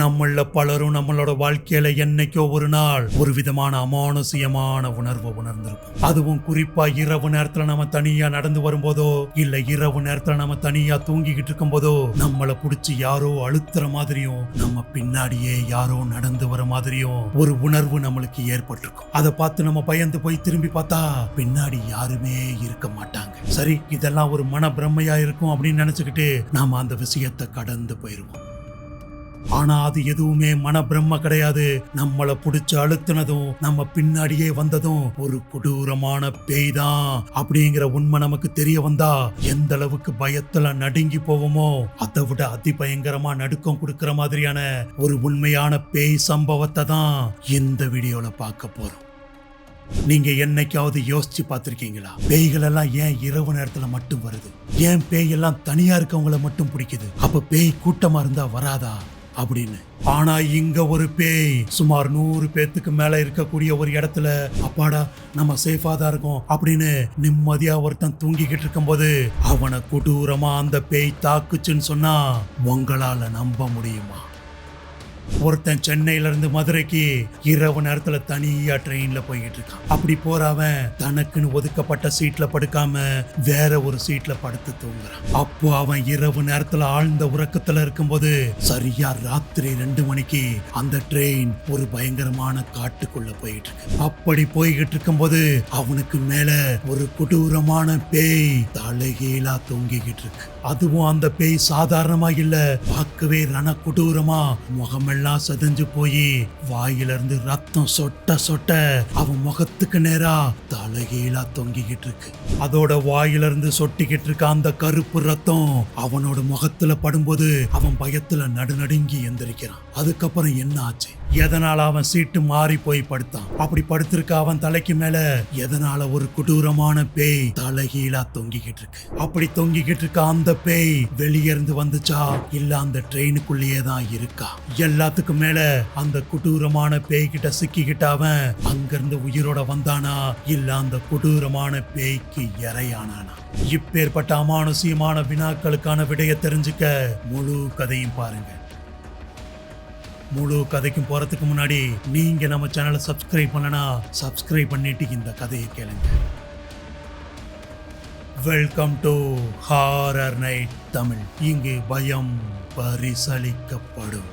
நம்மள பலரும் நம்மளோட வாழ்க்கையில என்னைக்கோ ஒரு நாள் ஒரு விதமான அமானுஷ்யமான உணர்வை உணர்ந்திருப்போம். அதுவும் குறிப்பா இரவு நேரத்துல நம்ம தனியா நடந்து வரும்போதோ இல்ல இரவு நேரத்துல நம்ம தனியா தூங்கிக்கிட்டு இருக்கும் போதோ நம்மள புடிச்சு யாரோ அழுத்துற மாதிரியும் நம்ம பின்னாடியே யாரோ நடந்து வர மாதிரியும் ஒரு உணர்வு நம்மளுக்கு ஏற்பட்டிருக்கும். அதை பார்த்து நம்ம பயந்து போய் திரும்பி பார்த்தா பின்னாடி யாருமே இருக்க மாட்டாங்க. சரி, இதெல்லாம் ஒரு மன பிரம்மையா இருக்கும் அப்படின்னு நினைச்சுக்கிட்டு நாம அந்த விஷயத்தை கடந்து போயிருவோம். ஆனா அது எதுவுமே மன பிரம்ம கிடையாது. நம்மள புடிச்சு அழுத்தினதும் நம்ம பின்னாடியே வந்ததும் ஒரு கொடூரமான பேய் தான் அப்படிங்கிற உண்மை நமக்கு தெரிய வந்தா எந்த அளவுக்கு பயத்துல நடுங்கி போவோமோ அதை விட அதிபயங்கரமா நடுக்கம் கொடுக்கிற மாதிரியான ஒரு உண்மையான பேய் சம்பவத்தை தான் இந்த வீடியோல பார்க்க போறோம். நீங்க என்னைக்காவது யோசிச்சு பார்த்திருக்கீங்களா, பேய்கள் எல்லாம் ஏன் இரவு நேரத்துல மட்டும் வருது? ஏன் பேய் எல்லாம் தனியா இருக்கவங்களை மட்டும் பிடிக்குது? அப்ப பேய் கூட்டமா இருந்தா வராதா அப்படின்னு. ஆனா இங்க ஒரு பேய் சுமார் 100 பேத்துக்கு மேல இருக்கக்கூடிய ஒரு இடத்துல அப்பாடா நம்ம சேஃபா தான் இருக்கோம் அப்படின்னு நிம்மதியா ஒருத்தன் தூங்கிக்கிட்டு இருக்கும் போது அவனை கொடூரமா அந்த பேய் தாக்குச்சுன்னு சொன்னா உங்களால நம்ப முடியுமா? ஒருத்தன் சென்னையில இருந்து மதுரைக்கு இரவு நேரத்துல தனியா ட்ரெயின்ல போய்கிட்டு இருக்கான். அப்படி போறவன் தனக்குன்னு ஒதுக்கப்பட்ட சீட்ல படுக்காம வேற ஒரு சீட்ல படுத்து தூங்குறான். அப்போ அவன் இரவு நேரத்துல ஆழ்ந்த உறக்கத்துல இருக்கும்போது சரியா ராத்திரி 2 மணிக்கு அந்த ட்ரெயின் ஒரு பயங்கரமான காட்டுக்குள்ள போயிட்டு இருக்கு. அப்படி போய்கிட்டு இருக்கும்போது அவனுக்கு மேல ஒரு கொடூரமான பேய் தலைகீழா தொங்கிக்கிட்டு இருக்கு. அதுவும் அந்த பேய் சாதாரணமா இல்ல, பார்க்கவே ரண கொடூரமா முகமெல்லாம் செதஞ்சு போய் வாயிலிருந்து ரத்தம் சொட்ட சொட்ட அவன் முகத்துக்கு நேரா தலைகீழா தொங்கிக்கிட்டு இருக்கு. அதோட வாயிலிருந்து சொட்டிக்கிட்டு இருக்க அந்த கருப்பு ரத்தம் அவனோட முகத்துல படும்போது அவன் பயத்துல நடுநடுங்கி எந்திரிக்கிறான். அதுக்கப்புறம் என்ன ஆச்சு, எதனால அவன் சீட்டு மாறி போய் படுத்தான்? அப்படி படுத்திருக்க அவன் தலைக்கு மேல எதனால ஒரு கொடூரமான பேய் தலைகீழா தொங்கிக்கிட்டு இருக்கு? அப்படி தொங்கிக்கிட்டு இருக்க அந்த பேய் வெளியே இருந்து வந்துச்சா இல்ல அந்த ட்ரெயினுக்குள்ளேயே தான் இருக்கா? எல்லாத்துக்கும் மேல அந்த கொடூரமான பேய் கிட்ட சிக்கிக்கிட்ட அவன் அங்கிருந்து உயிரோட வந்தானா இல்ல அந்த கொடூரமான பேய்க்கு இரையானானா? இப்பேற்பட்ட அமானுஷ்யமான வினாக்களுக்கான விடைய தெரிஞ்சுக்க முழு கதையும் பாருங்க. முழு கதைக்கும் போறதுக்கு முன்னாடி நீங்க நம்ம சேனலை சப்ஸ்கிரைப் பண்ணனா சப்ஸ்கிரைப் பண்ணிட்டு இந்த கதையை கேளுங்க. Welcome to horror night Tamil. இங்கு பயம் பரிசளிக்கப்படும்.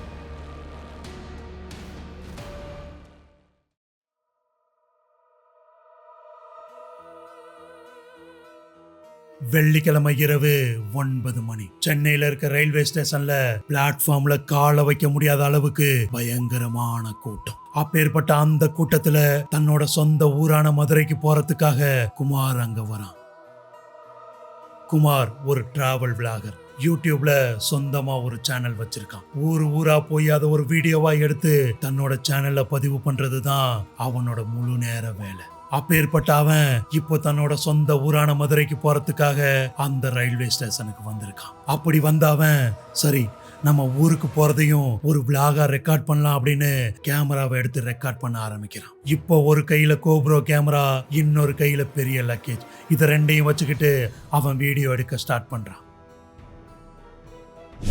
வெள்ளிக்கிழமை இரவு 9 மணி. சென்னையில இருக்க ரயில்வே ஸ்டேஷன்ல பிளாட்ஃபார்ம்ல காலை வைக்க முடியாத அளவுக்கு பயங்கரமான கூட்டம். அப்பேற்பட்ட அந்த கூட்டத்துல தன்னோட சொந்த ஊரான மதுரைக்கு போறதுக்காக குமார் அங்க வரான். குமார் ஒரு டிராவல் விளாகர். யூடியூப்ல சொந்தமா ஒரு சேனல் வச்சிருக்கான். ஊரா போய் அதை ஒரு வீடியோவா எடுத்து தன்னோட சேனல்ல பதிவு பண்றதுதான் அவனோட முழு நேர வேலை. அப்பேற்பட்ட அவன் இப்போ தன்னோட சொந்த ஊரான மதுரைக்கு போறதுக்காக அந்த ரயில்வே ஸ்டேஷனுக்கு வந்திருக்கான். அப்படி வந்த அவன் சரி நம்ம ஊருக்கு போறதையும் ஒரு விளாகா ரெக்கார்ட் பண்ணலாம் அப்படின்னு கேமராவை எடுத்து ரெக்கார்ட் பண்ண ஆரம்பிக்கிறான். இப்போ ஒரு கையில கோப்ரோ கேமரா, இன்னொரு கையில பெரிய லக்கேஜ். இதை ரெண்டையும் வச்சுக்கிட்டு அவன் வீடியோ எடுக்க ஸ்டார்ட் பண்றான்.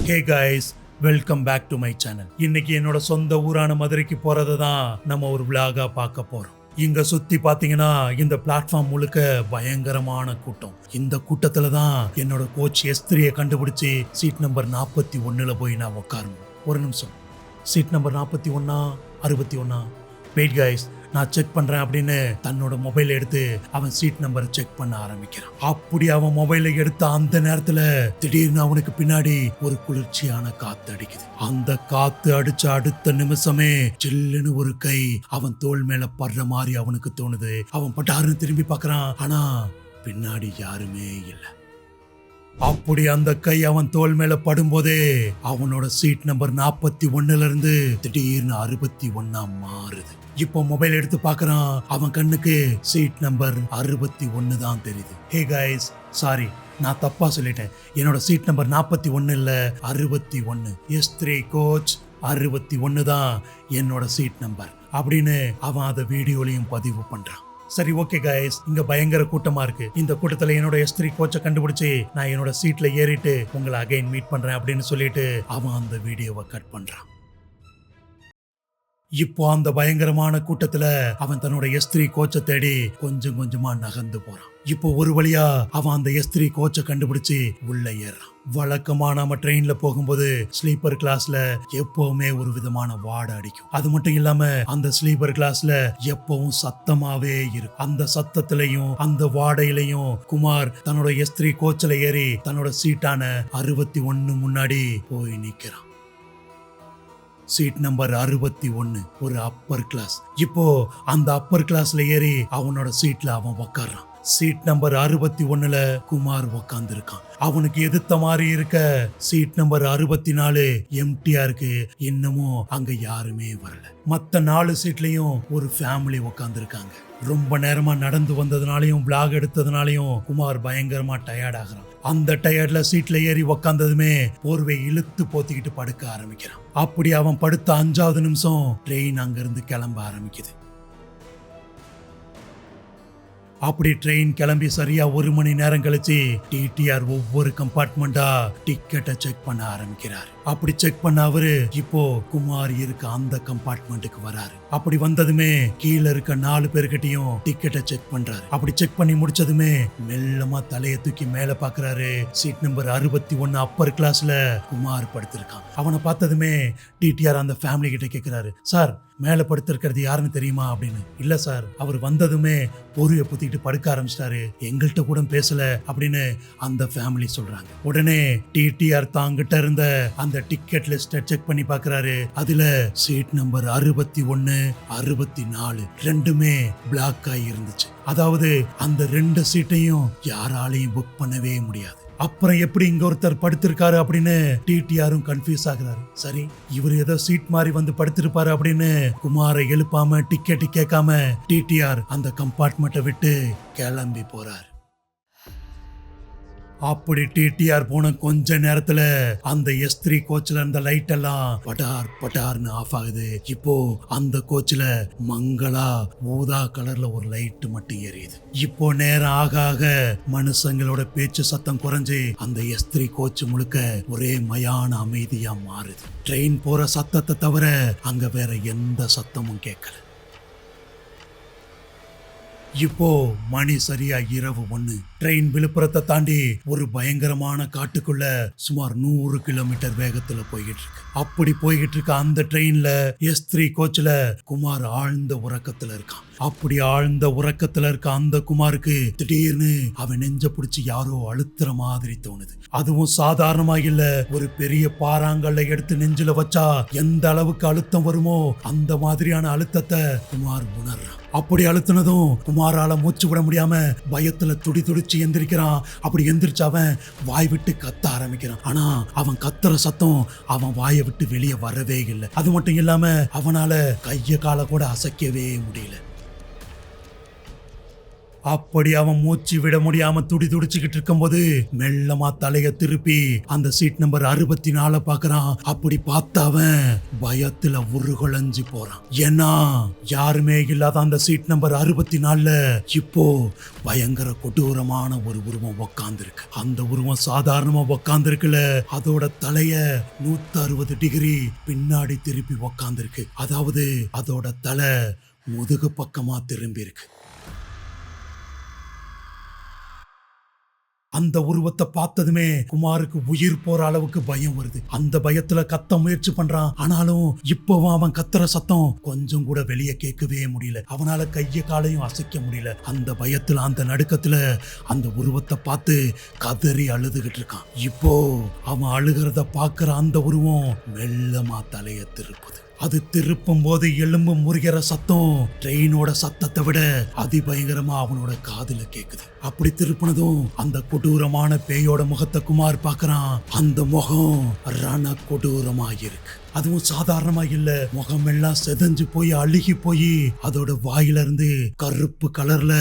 Hey guys, welcome back to my channel. இன்னைக்கு என்னோட சொந்த ஊரான மதுரைக்கு போறதை தான் நம்ம ஒரு விளாகா பார்க்க போறோம். இங்க சுத்தி பாத்தீங்கன்னா இந்த பிளாட்ஃபார்ம் முழுக்க பயங்கரமான கூட்டம். இந்த கூட்டத்துல தான் என்னோட கோச் S3 கண்டுபிடிச்சு சீட் நம்பர் 41 போய் நான் உட்காரணும். ஒரு நிமிஷம், சீட் நம்பர் 41 61? வெயிட் கைஸ், நான் செக் பண்றேன் அப்படின்னு தன்னோட மொபைல் எடுத்து அவன் சீட் நம்பரை செக் பண்ண ஆரம்பிக்கிறான். அப்படி அவன் மொபைலை எடுத்த அந்த நேரத்துல திடீர்னு அவனுக்கு பின்னாடி ஒரு குளிர்ச்சியான காத்து அடிக்குது. அந்த காத்து அடிச்ச அடுத்த நிமிஷமே சில்லுன்னு ஒரு கை அவன் தோள் மேல படுற மாதிரி அவனுக்கு தோணுது. அவன் பட்டாருன்னு திரும்பி பார்க்கறான். ஆனா பின்னாடி யாருமே இல்லை. அப்படி அந்த கை அவன் தோள் மேல படும்போதே அவனோட சீட் நம்பர் 41 இருந்து திடீர்னு 61 மாறுது. இப்போ மொபைல் எடுத்து பார்க்கறான். அவன் கண்ணுக்கு சீட் நம்பர் 61 தான் தெரியுது. ஹே கைஸ், சாரி, நான் தப்பா சொல்லிட்டேன். என்னோட சீட் நம்பர் 41 இல்ல, 61. S3 கோச் 61 தான் என்னோட சீட் நம்பர் அப்படின்னு அவன் அதை வீடியோலையும் பதிவு பண்றான். சரி, ஓகே கைஸ், இங்க பயங்கர கூட்டமா இருக்கு. இந்த கூட்டத்துல என்னோட S3 கோச்சை கண்டுபிடிச்சு நான் என்னோட சீட்ல ஏறிட்டு உங்களை அகைன் மீட் பண்றேன் அப்படின்னு சொல்லிட்டு அவன் அந்த வீடியோவை கட் பண்றான். இப்போ அந்த பயங்கரமான கூட்டத்துல அவன் தன்னோட எஸ்திரி கோச்சை தேடி கொஞ்சம் கொஞ்சமா நகர்ந்து போறான். இப்போ ஒரு வழியா அவன் அந்த எஸ்திரி கோச்சை கண்டுபிடிச்சு உள்ள ஏறான். வழக்கமா நாம ட்ரெயின்ல போகும்போது ஸ்லீப்பர் கிளாஸ்ல எப்பவுமே ஒரு விதமான வாடை அடிக்கும். அது மட்டும் இல்லாம அந்த ஸ்லீப்பர் கிளாஸ்ல எப்பவும் சத்தமாவே இருக்கும். அந்த சத்தத்திலையும் அந்த வாடையிலையும் குமார் தன்னோட எஸ்திரி கோச்சில ஏறி தன்னோட சீட்டான 61 முன்னாடி போய் நிக்கிறான். சீட் நம்பர் 61 ஒரு அப்பர் கிளாஸ். இப்போ அந்த அப்பர் கிளாஸ்ல ஏறி அவனோட சீட்ல அவன் உக்காடுறான். சீட் நம்பர் 61ல குமார் உக்காந்து இருக்கான். அவனுக்கு எதிர்த்த மாதிரி இருக்க சீட் நம்பர் 64 எம்டியா இருக்கு. இன்னமும் அங்க யாருமே வரல. மத்த 4 சீட்லயும் ஒரு ஃபேமிலி உக்காந்து இருக்காங்க. ரொம்ப நேரமா நடந்து வந்ததுனாலையும் விளாக் எடுத்ததுனாலையும் குமார் பயங்கரமா டயர்ட் ஆகுறான். அந்த டயர்ட்ல சீட்ல ஏறி உக்காந்ததுமே போர்வை இழுத்து போத்திக்கிட்டு படுக்க ஆரம்பிக்கிறான். அப்படி அவன் படுத்த 5வது நிமிஷம் ட்ரெயின் அங்கிருந்து கிளம்ப ஆரம்பிக்குது. அப்படி ட்ரெயின் கிளம்பி சரியா 1 மணி நேரம் கழிச்சு டிடிஆர் ஒவ்வொரு கம்பார்ட்மெண்டா டிக்கெட்டை செக் பண்ண ஆரம்பிக்கிறார். அப்படி செக் பண்ண அவரு இப்போ குமார் இருக்க அந்த கம்பார்ட்மெண்ட்டுக்கு வராரு. அப்படி வந்ததுமே கீழே இருக்க 4 பேர்கிட்டையும் டிக்கெட்டை செக் பண்றாரு. அப்படி செக் பண்ணி முடிச்சதுமே மெல்லமா தலையை தூக்கி மேல பாக்குறாரு. சீட் நம்பர் 61 அப்பர் கிளாஸ்ல குமார் படுத்திருக்கான். அவனை பார்த்ததுமே டிடிஆர் அந்த ஃபேமிலி கிட்ட கேட்கிறாரு, சார் மேல படுத்திருக்கிறது யாருன்னு தெரியுமா அப்படின்னு. இல்ல சார், அவர் வந்ததுமே பொருவை புத்திட்டு படுக்க ஆரம்பிச்சிட்டாரு, எங்கள்கிட்ட கூட பேசல அப்படின்னு அந்த ஃபேமிலி சொல்றாங்க. உடனே டிடிஆர் தாங்கிட்ட இருந்த அந்த டிக்கெட் லிஸ்ட செக் பண்ணி பாக்குறாரு. அதுல சீட் நம்பர் 61 64 ரெண்டுமே பிளாக் ஆகி இருந்துச்சு. அதாவது அந்த 2 சீட்டையும் யாராலையும் புக் பண்ணவே முடியாது. அப்புறம் எப்படி இங்க ஒருத்தர் படுத்திருக்காரு அப்படின்னு டிடிஆரும் கன்ஃபியூஸ் ஆகுறாரு. சரி, இவர் ஏதோ சீட் மாதிரி வந்து படுத்திருப்பாரு அப்படின்னு குமாரை எழுப்பாம டிக்கெட் கேட்காம டிடிஆர் அந்த கம்பார்ட்மெண்ட்டை விட்டு கிளம்பி போறாரு. அப்படி டிடிஆர் போன கொஞ்ச நேரத்துல அந்த எஸ்திரி கோச்ல இருந்த லைட் எல்லாம் பட்டார் பட்டார்னு ஆஃப் ஆகுது. இப்போ அந்த கோச்ல மங்களா ஊதா கலர்ல ஒரு லைட் மட்டும் எரியுது. இப்போ நேரம் ஆக ஆக மனுஷங்களோட பேச்சு சத்தம் குறைஞ்சு அந்த எஸ்திரி கோச் முழுக்க ஒரே மயான அமைதியா மாறுது. ட்ரெயின் போற சத்தத்தை தவிர அங்க வேற எந்த சத்தமும் கேட்கல. இப்போ மணி சரியா இரவு 1. ட்ரெயின் விழுப்புரத்தை தாண்டி ஒரு பயங்கரமான காட்டுக்குள்ள சுமார் 100 கிலோமீட்டர் வேகத்துல போய்கிட்டு இருக்கு. அப்படி போய்கிட்டு இருக்க அந்த ட்ரெயின்ல எஸ்திரி கோச்ல குமார் ஆழ்ந்த உறக்கத்துல இருக்கான். அப்படி ஆழ்ந்த உறக்கத்துல இருக்க அந்த குமாருக்கு திடீர்னு அவன் நெஞ்ச பிடிச்சி யாரோ அழுத்துற மாதிரி தோணுது. அதுவும் சாதாரணமா இல்ல, ஒரு பெரிய பாறாங்கல்ல எடுத்து நெஞ்சில வச்சா எந்த அளவுக்கு அழுத்தம் வருமோ அந்த மாதிரியான அழுத்தத்தை குமார் உணர்றான். அப்படி அழுத்தினதும் குமாரால மூச்சு விட முடியாம பயத்துல துடிச்சு எந்திரிக்கிறான். அப்படி எந்திரிச்சு அவன் வாய் விட்டு கத்த ஆரம்பிக்கிறான். ஆனா அவன் கத்துற சத்தம் அவன் வாயை விட்டு வெளியே வரவே இல்லை. அது மட்டும் இல்லாம அவனால கைய காலை கூட அசைக்கவே முடியல. அப்படி அவன் மூச்சு விட முடியாம துடிச்சுக்கிட்டு இருக்கும்போது மெல்லமா தலைய திருப்பி அந்த சீட் நம்பர் 64 பாக்குறான். அப்படி பார்த்த அவன் பயத்துல உருகுலைஞ்சு போறான். ஏன்னா யாருமே இல்லாத அந்த சீட் நம்பர் 64ல இப்போ பயங்கர கொடூரமான ஒரு உருவம் உக்காந்து இருக்கு. அந்த உருவம் சாதாரணமா உக்காந்து இருக்குல்ல, அதோட தலைய 160 டிகிரி பின்னாடி திருப்பி உக்காந்து இருக்கு. அதாவது அதோட தலை முதுகு பக்கமா திரும்பி இருக்கு. அந்த உருவத்தை பார்த்ததுமே குமாருக்கு உயிர் போற அளவுக்கு பயம் வருது. அந்த பயத்துல கத்த முயற்சி பண்றான். ஆனாலும் இப்பவும் அவன் கத்துற சத்தம் கொஞ்சம் கூட வெளியே கேட்கவே முடியல. அவனால கைய காலையும் அசைக்க முடியல. அந்த பயத்துல அந்த நடுக்கத்துல அந்த உருவத்தை பார்த்து கதறி அழுதுகிட்டு இருக்கான். இப்போ அவன் அழுகிறத பாக்குற அந்த உருவம் மெல்லமா தலைய திருப்புது. அது திருப்பும் போது எலும்பு முறிகிற சத்தம் ட்ரெயினோட சத்தத்தை விட அதிபயங்கரமா அவனோட காதுல கேக்குது. அப்படி திருப்பினதும் அந்த கொடூரமான பேயோட முகத்தை குமார் பாக்குறான். அந்த முகம் ரண கொடூரமா இருக்கு. அதுவும் சாதாரணமா இல்ல, முகம் எல்லாம் செதஞ்சு போய் அழுகி போய் அதோட வாயில இருந்து கருப்பு கலர்ல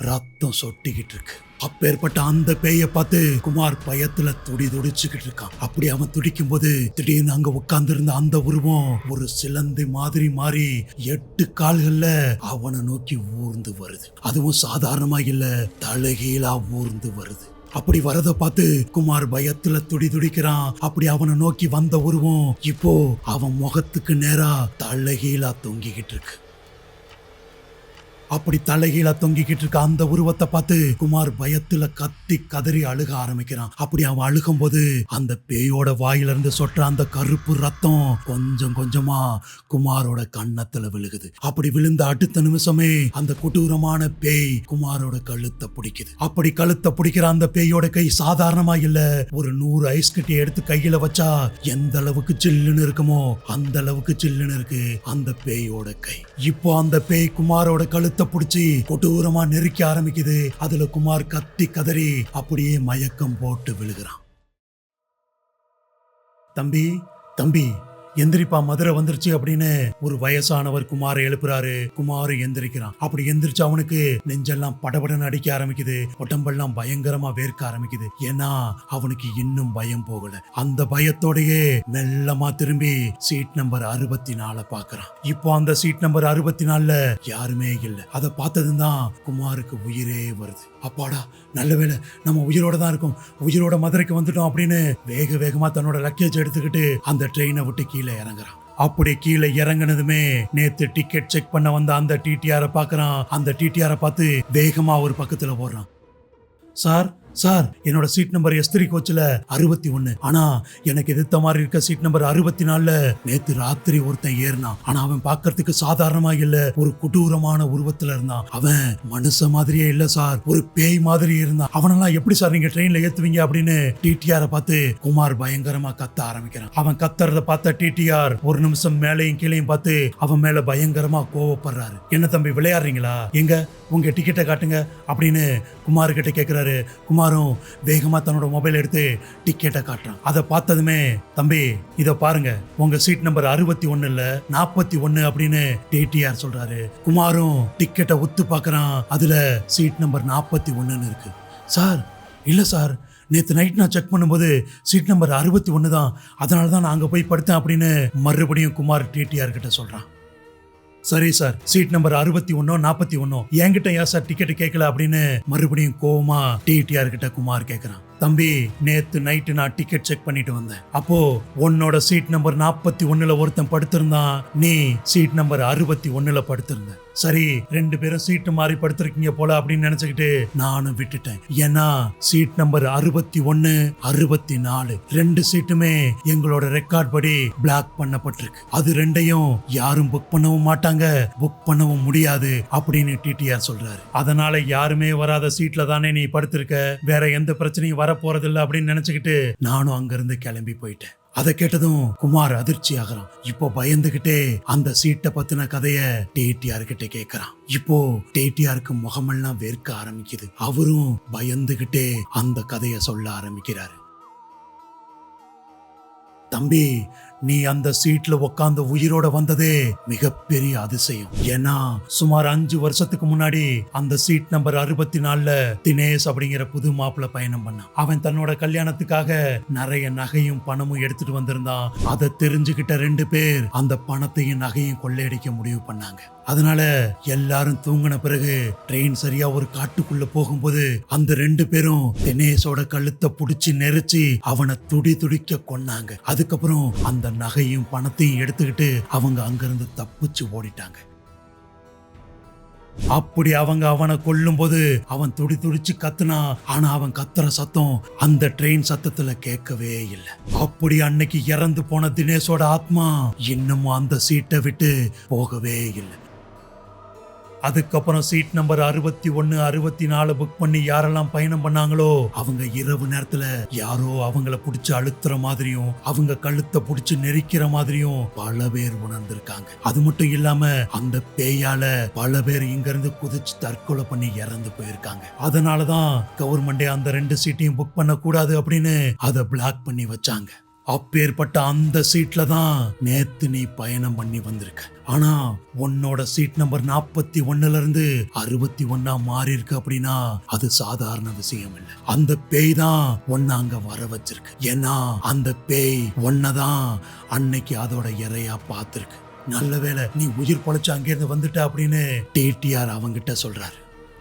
ரத்தம் சொட்டிக்கிட்டு இருக்கு. அப்பேற்பட்ட அந்த பேயை பார்த்து குமார் பயத்துல துடிச்சுக்கிட்டு இருக்கான். அப்படி அவன் துடிக்கும் போது திடீர்னு அங்க உட்கார்ந்து இருந்த அந்த உருவம் ஒரு சிலந்தி மாதிரி மாறி 8 கால்கள்ல அவனை நோக்கி ஊர்ந்து வருது. அதுவும் சாதாரணமா இல்ல, தலைகீழா ஊர்ந்து வருது. அப்படி வரத பார்த்து குமார் பயத்துல துடிக்கிறான். அப்படி அவனை நோக்கி வந்த உருவம் இப்போ அவன் முகத்துக்கு நேரா தலைகீழா தொங்கிக்கிட்டு இருக்கு. அப்படி தலைகீழா தொங்கிக்கிட்டு இருக்க அந்த உருவத்தை பார்த்து குமார் பயத்துல கத்தி கதறி அழுக ஆரம்பிக்கிறான். அப்படி அவன் அழுகும் போது அந்த பேயோட வாயிலிருந்து சொற்ற அந்த கருப்பு ரத்தம் கொஞ்சம் கொஞ்சமா குமாரோட கன்னத்துல விழுகுது. அப்படி விழுந்த அடுத்த நிமிஷமே அந்த கொடூரமான பேய் குமாரோட கழுத்தை பிடிக்குது. அப்படி கழுத்தை பிடிக்கிற அந்த பேயோட கை சாதாரணமா இல்ல. ஒரு 100 ஐஸ் கட்டி எடுத்து கையில வச்சா எந்த அளவுக்கு சில்லுன்னு இருக்குமோ அந்த அளவுக்கு சில்லுன்னு இருக்கு அந்த பேயோட கை. இப்போ அந்த பேய் குமாரோட கழுத்தை பிடிச்சி கொடூரமா நெருக்க ஆரம்பிக்குது. அதுல குமார் கத்தி கதறி அப்படியே மயக்கம் போட்டு விழுகிறான். தம்பி தம்பி எந்திரிப்பா, மதுரை வந்துருச்சு அப்படின்னு ஒரு வயசானவர் குமாரை எழுப்புறாரு. குமார் எந்திரிக்கிறான். அப்படி எந்திரிச்சு அவனுக்கு நெஞ்செல்லாம் படபடன்னு அடிக்க ஆரம்பிக்குது. உடம்பெல்லாம் பயங்கரமா வேர்க்க ஆரம்பிக்குது. ஏன்னா அவனுக்கு இன்னும் பயம் போகல. அந்த பயத்தோடயே மெல்லமா திரும்பி சீட் நம்பர் 64 பாக்குறான். இப்போ அந்த சீட் நம்பர் 64ல யாருமே இல்லை. அதை பார்த்ததும் தான் குமாருக்கு உயிரே வருது. அப்பாடா, நல்ல வேளை நம்ம உயிரோட தான் இருக்கோம், உயிரோட மதுரைக்கு வந்துட்டோம் அப்படின்னு வேக வேகமா தன்னோட லக்கேஜ் எடுத்துக்கிட்டு அந்த ட்ரெயினை விட்டு கீழே இறங்குறான். அப்படி கீழே இறங்குனதுமே நேத்து டிக்கெட் செக் பண்ண வந்த அந்த டிடிஆரை பாக்குறான். அந்த டிடிஆரை பார்த்து வேகமா ஒரு பக்கத்துல ஓடுறான். சார் சார், என்னோட சீட் நம்பர் S3 கோச்சில் 61. ஆனா எனக்கு எதிர்த்த மாதிரி இருக்க சீட் நம்பர் 64ல நேத்து ராத்திரி ஒருத்தன் ஏறினான். ஆனா அவன் பாக்குறதுக்கு சாதாரணமா இல்ல, ஒரு கொடூரமான உருவத்துல இருந்தான். அவன் மனுஷ மாதிரியே இல்ல சார், ஒரு பேய் மாதிரி இருந்தான். அவனெல்லாம் எப்படி சார் நீங்க ட்ரெயின்ல ஏத்துவீங்க அப்படின்னு டிடிஆரை பார்த்து குமார் பயங்கரமா கத்த ஆரம்பிக்கிறான். அவன் கத்துறத பார்த்த டிடிஆர் ஒரு நிமிஷம் மேலையும் கீழையும் பார்த்து அவன் மேல பயங்கரமா கோவப்படுறாரு. என்ன தம்பி விளையாடுறீங்களா, எங்க உங்க டிக்கெட்டை காட்டுங்க அப்படின்னு குமார் கிட்ட கேட்கிறாரு. குமாரும் வேகமா தன்னோட மொபைல் எடுத்து டிக்கெட்டை காட்டுறான். அதை பார்த்ததுமே, தம்பி இத பாருங்க, உங்க சீட் நம்பர் 61 இல்ல 41 அப்படின்னு டிடிஆர் சொல்றாரு. குமாரும் டிக்கெட்டை உத்து பார்க்கறான். அதுல சீட் நம்பர் 41 இருக்கு. சார் இல்ல சார், நேற்று நைட் நான் செக் பண்ணும்போது சீட் நம்பர் 61 தான், அதனால தான் நான் அங்க போய் படுத்தேன் அப்படின்னு மறுபடியும் குமார் டிடிஆர் கிட்ட சொல்றான். சரி சார், சீட் நம்பர் 61 41 என்கிட்ட ஏன் சார் டிக்கெட் கேட்கல அப்படின்னு மறுபடியும் கோவமா டிடிஆர் கிட்ட குமார் கேட்கறான். தம்பி நேத்து நைட்டு நான் டிக்கெட் செக் பண்ணிட்டு வந்தேன். அப்போ உன்னோட சீட் நம்பர் 41ல ஒருத்தன் படுத்திருந்தான், நீ சீட் நம்பர் 61ல படுத்திருந்த. சரி, 2 பேரும் சீட்டு மாறி படுத்திருக்கீங்க போல அப்படின்னு நினைச்சுக்கிட்டு நானும் விட்டுட்டேன். ஏன்னா சீட் நம்பர் 61 64 2 சீட்டுமே எங்களோட ரெக்கார்ட் படி பிளாக் பண்ணப்பட்டிருக்கு. அது 2ஐயும் யாரும் புக் பண்ணவும் மாட்டாங்க, புக் பண்ணவும் முடியாது அப்படின்னு டிடிஆர் சொல்றாரு. அதனால யாருமே வராத சீட்ல தானே நீ படுத்திருக்க, வேற எந்த பிரச்சனையும் வர போறதில்லை அப்படின்னு நினைச்சுக்கிட்டு நானும் அங்கிருந்து கிளம்பி போயிட்டேன். அதை கேட்டதும் குமார் அதிர்ச்சி ஆகிறான். இப்போ பயந்துகிட்டே அந்த சீட்டை பத்தின கதைய டிடிஆர் கிட்ட கேட்கறான். இப்போ டிடிஆருக்கு முகமெல்லாம் வேர்க்க ஆரம்பிக்குது. அவரும் பயந்துகிட்டே அந்த கதைய சொல்ல ஆரம்பிக்கிறாரு. தம்பி, நீ அந்த சீட்ல உட்கார்ந்து உயிரோட வந்ததே மிகப்பெரிய அதிசயம். ஏன்னா சுமார் 5 வருஷத்துக்கு முன்னாடி அந்த சீட் நம்பர் 64ல தினேஷ் அப்படிங்கிற புது மாப்பிள்ள பயணம் பண்ணான். அவன் தன்னோட கல்யாணத்துக்காக நிறைய நகையும் பணமும் எடுத்துட்டு வந்திருந்தான். அதை தெரிஞ்சுக்கிட்ட 2 பேர் அந்த பணத்தையும் நகையும் கொள்ளையடிக்க முடிவு பண்ணாங்க. அதனால எல்லாரும் தூங்கின பிறகு ட்ரெயின் சரியா ஒரு காட்டுக்குள்ள போகும்போது அந்த 2 பேரும் தினேஷோட கழுத்தை புடிச்சு நெரிச்சு அவனை துடிக்க கொன்னாங்க. அதுக்கப்புறம் அந்த நகையும் பணத்தையும் எடுத்துக்கிட்டு அவங்க அங்கிருந்து தப்பிச்சு ஓடிட்டாங்க. அப்படி அவங்க அவனை கொல்லும் போது அவன் துடிச்சு கத்துனா, ஆனா அவன் கத்துற சத்தம் அந்த ட்ரெயின் சத்தத்துல கேட்கவே இல்லை. அப்படி அன்னைக்கு இறந்து போன தினேஷோட ஆத்மா இன்னமும் அந்த சீட்டை விட்டு போகவே இல்லை. அதுக்கப்புறம் சீட் நம்பர் 61 64 புக் பண்ணி யாரெல்லாம் பயணம் பண்ணாங்களோ அவங்க இரவு நேரத்துல யாரோ அவங்கள புடிச்சு அழுத்துற மாதிரியும் அவங்க கழுத்தை புடிச்சு நெரிக்கிற மாதிரியும் பல பேர் உணர்ந்திருக்காங்க. அது மட்டும் இல்லாம அந்த பேயால பல பேர் இங்க இருந்து குதிச்சு தற்கொலை பண்ணி இறந்து போயிருக்காங்க. அதனாலதான் கவர்மெண்டே அந்த 2 சீட்டையும் புக் பண்ண கூடாது அப்படின்னு அதை பிளாக் பண்ணி வச்சாங்க. அப்பேற்பட்ட அந்த சீட்ல தான் நேத்து நீ பயணம் பண்ணி வந்திருக்க. ஆனா உன்னோட சீட் நம்பர் 41ல இருந்து 61 மாறி இருக்கு அப்படின்னா அது சாதாரண விஷயம் இல்லை. அந்த பேய் தான் உன்னை அங்க வர வச்சிருக்கு. ஏன்னா அந்த பேய் உன்னதான் அன்னைக்கு அதோட இறையா பார்த்திருக்கு. நல்ல வேளை நீ உயிர் பொழைச்சு அங்கிருந்து வந்துட்ட அப்படின்னு டிடிஆர் அவங்கிட்ட சொல்றாரு.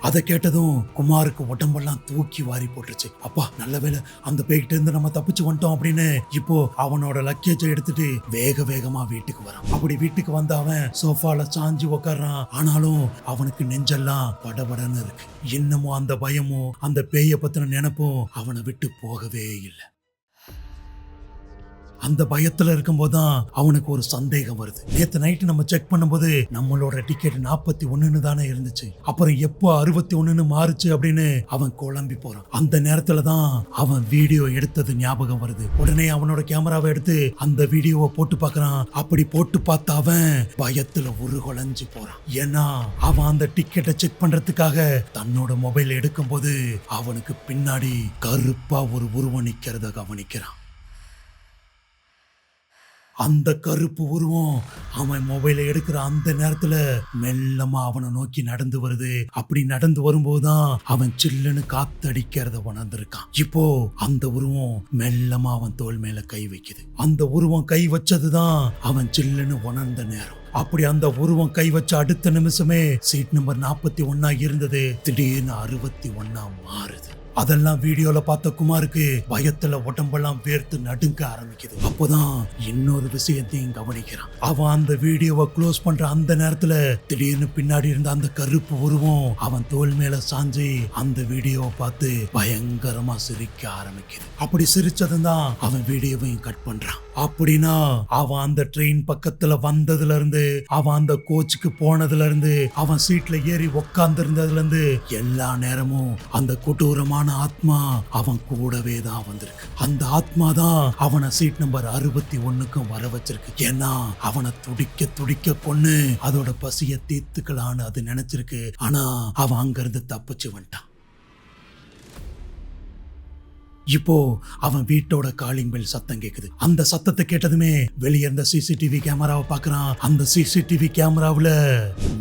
அதை கேட்டதும் குமாருக்கு உடம்பெல்லாம் தூக்கி வாரி போட்டுருச்சு. அப்பா நல்ல வேளை அந்த பேய்கிட்ட இருந்து நம்ம தப்பிச்சு வந்துட்டோம் அப்படின்னு இப்போ அவனோட லக்கேஜை எடுத்துட்டு வேக வேகமா வீட்டுக்கு வரான். அப்படி வீட்டுக்கு வந்த அவன் சோஃபால சாஞ்சி உக்காடுறான். ஆனாலும் அவனுக்கு நெஞ்செல்லாம் படபடன்னு இருக்கு. இன்னமும் அந்த பயமும் அந்த பேய பத்தின நினைப்பும் அவனை விட்டு போகவே இல்லை. அந்த பயத்துல இருக்கும் போதுதான் அவனுக்கு ஒரு சந்தேகம் வருது. நேத்து நைட்டு நம்ம செக் பண்ணும்போது நம்மளோட டிக்கெட் 41 தானே இருந்துச்சு, அப்புறம் எப்போ 61 மாறுச்சு அப்படின்னு அவன் குழம்பி போறான். அந்த நேரத்துல தான் அவன் வீடியோ எடுத்தது ஞாபகம் வருது. உடனே அவனோட கேமராவை எடுத்து அந்த வீடியோவை போட்டு பார்க்கறான். அப்படி போட்டு பார்த்த அவன் பயத்துல உருகுலைஞ்சு போறான். ஏன்னா அவன் அந்த டிக்கெட்டை செக் பண்றதுக்காக தன்னோட மொபைல் எடுக்கும் போது அவனுக்கு பின்னாடி கருப்பா ஒரு உருவம் நிக்கிறத கவனிக்கிறான். அந்த கருப்பு உருவம் அவன் மொபைலை எடுக்கிற அந்த நேரத்துல மெல்லமா அவனை நோக்கி நடந்து வருது. அப்படி நடந்து வரும்போதுதான் அவன் சில்லுன்னு காத்தடிக்கிறத உணர்ந்திருக்கான். இப்போ அந்த உருவம் மெல்லமா அவன் தோள் மேல கை வைக்குது. அந்த உருவம் கை வச்சதுதான் அவன் சில்லுன்னு உணர்ந்த நேரம். அப்படி அந்த உருவம் கை வச்ச அடுத்த நிமிஷமே சீட் நம்பர் 41 இருந்தது திடீர்னு 61 மாறுது. அதெல்லாம் வீடியோல பார்த்த குமாருக்கு பயத்துல உடம்பெல்லாம் வேர்த்து நடுங்க ஆரம்பிக்குது. அப்போதான் இன்னொரு விஷயத்தையும் கவனிக்கிறான். அவன் அந்த வீடியோவை க்ளோஸ் பண்ற அந்த நேரத்துல திடீர்னு பின்னாடி இருந்த அந்த கருப்பு உருவம் அவன் தோள் மேல சாஞ்சு அந்த வீடியோவை பார்த்து பயங்கரமா சிரிக்க ஆரம்பிக்குது. அப்படி சிரிச்சதும் தான் அவன் வீடியோவையும் கட் பண்றான். அப்படின்னா அவன் அந்த ட்ரெயின் பக்கத்துல வந்ததுல இருந்து, அவன் அந்த கோச்சுக்கு போனதுல இருந்து, அவன் சீட்ல ஏறி உக்காந்து இருந்ததுல இருந்து எல்லா நேரமும் அந்த கொடூரமான ஆத்மா அவன் கூடவே தான் வந்திருக்கு. அந்த ஆத்மா தான் அவனை சீட் நம்பர் 61க்கும் வர வச்சிருக்கு. ஏன்னா அவனை துடிக்க துடிக்க கொன்னு அதோட பசிய தீர்த்துக்கலான்னு அது நினைச்சிருக்கு. ஆனா அவன் அங்கிருந்து தப்பிச்சு வந்துட்டான். இப்போ அவன் வீட்டோட காலிங் பெல் சத்தம் கேக்குது. அந்த சத்தத்தை கேட்டதுமே வெளியே இருந்த சிசிடிவி கேமராவை பாக்குறான். அந்த சிசிடிவி கேமராவுல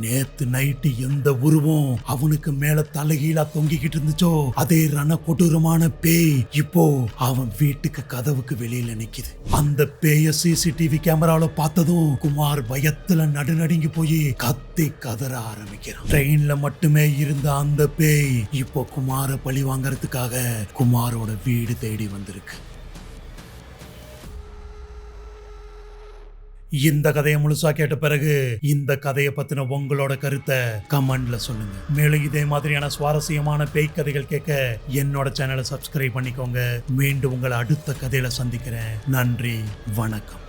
நேத்து நைட்டு எந்த உருவம் அவனுக்கு மேல தலைகீழா தொங்கிக்கிட்டு இருந்துச்சோ அதே ரண கொடூரமான பேய் இப்போ அவன் வீட்டுக்கு கதவுக்கு வெளியில நிக்குது. அந்த பேய சிசிடிவி கேமராவில பார்த்ததும் குமார் பயத்துல நடுநடுங்கி போய் கத்தி கதற ஆரம்பிக்கிறான். ட்ரெயின்ல மட்டுமே இருந்த அந்த பேய் இப்போ குமார பழி வாங்கறதுக்காக குமாரோட வீடு தேடி வந்திருக்கு. இந்த கதையை முழுசா கேட்ட பிறகு இந்த கதையை பத்தின உங்களோட கருத்தை கமெண்ட்ல சொல்லுங்க. மேலும் இதே மாதிரியான சுவாரஸ்யமான பேய் கதைகள் கேட்க என்னோட சேனலை சப்ஸ்கிரைப் பண்ணிக்கோங்க. மீண்டும் உங்களை அடுத்த கதையில சந்திக்கிறேன். நன்றி, வணக்கம்.